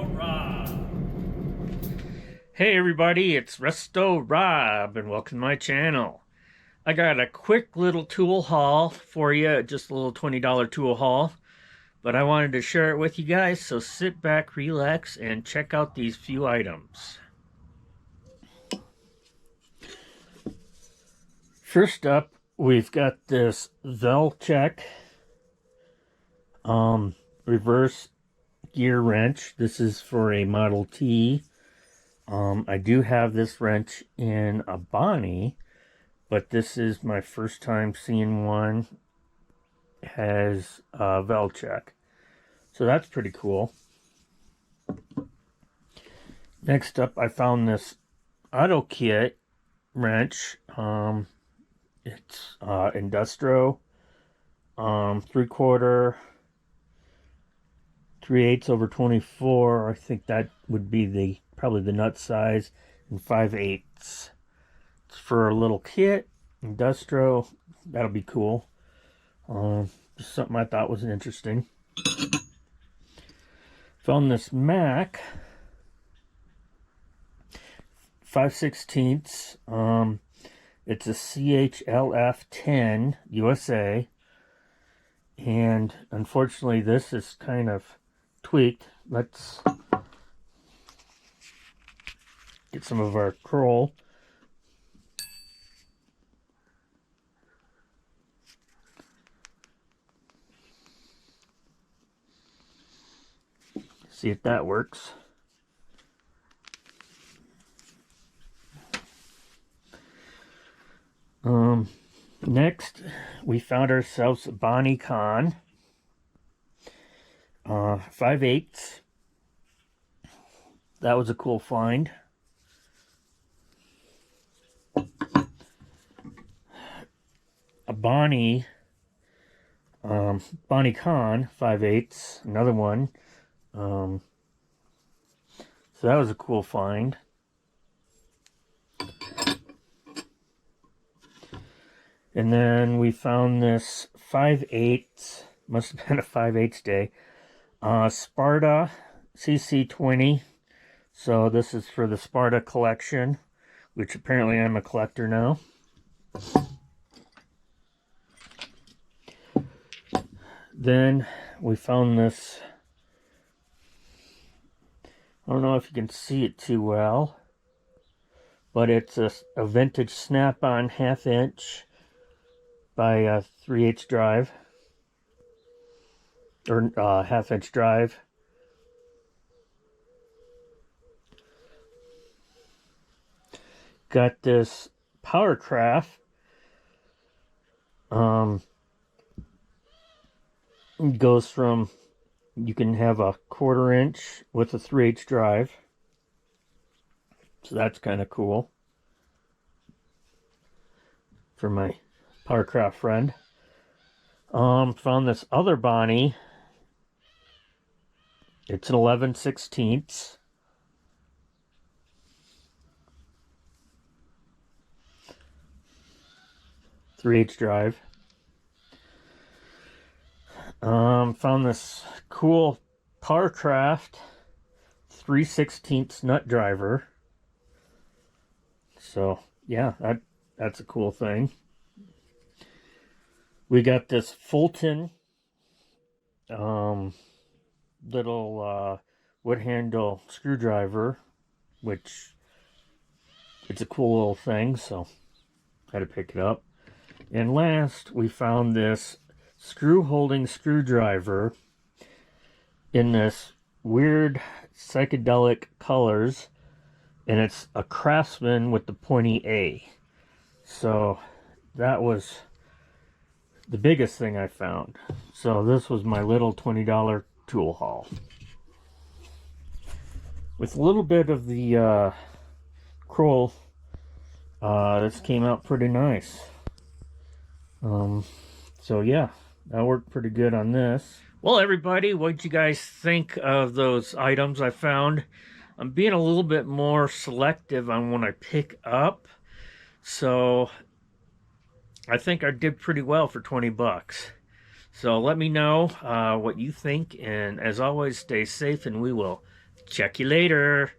Resto-Rob. Hey everybody, it's Resto-Rob and welcome to my channel. I got a quick little tool haul for you, just a little $20 tool haul. But I wanted to share it with you guys, so sit back, relax, and check out these few items. First up, we've got this Velcheck reverse gear wrench. This is for a Model T. I do have this wrench in a Bonnie, but this is my first time seeing one has a Velcheck. So that's pretty cool. Next up, I found this auto kit wrench. It's Industro 3/4 3/8/24. I think that would be probably the nut size, and 5/8. It's for a little kit. Industro, that'll be cool. Just something I thought was interesting. Found this Mac 5/16. It's a CHLF 10 USA, and unfortunately this is kind of tweaked. Let's get some of our curl. See if that works. Next, we found ourselves a Bonnie Con 5/8. That was a cool find. A Bonnie Bonnie Con 5/8, another one. So that was a cool find. And then we found this 5/8, must have been a 5/8 day, Sparta CC20. So this is for the Sparta collection, which apparently I'm a collector now. Then we found this, I don't know if you can see it too well, but it's a vintage snap-on 1/2 inch by a 3/8 drive, or 1/2 inch drive. Got this Powercraft. It goes from, you can have a 1/4 inch with a 3/8 drive. So that's kind of cool for my Powercraft friend. Found this other Bonnie. It's an 11/16. Three-8 drive. Found this cool Powercraft 3/16 nut driver. So yeah, that's a cool thing. We got this Fulton little wood handle screwdriver, which it's a cool little thing, so had to pick it up. And last, we found this screw holding screwdriver in this weird psychedelic colors, and it's a Craftsman with the pointy A. So that was the biggest thing I found. So this was my little $20 tool haul, with a little bit of the Kroll. This came out pretty nice. So yeah, that worked pretty good on this. Well, everybody, what'd you guys think of those items I found? I'm being a little bit more selective on what I pick up, so I think I did pretty well for 20 bucks. So let me know what you think, and as always, stay safe, and we will Check you later.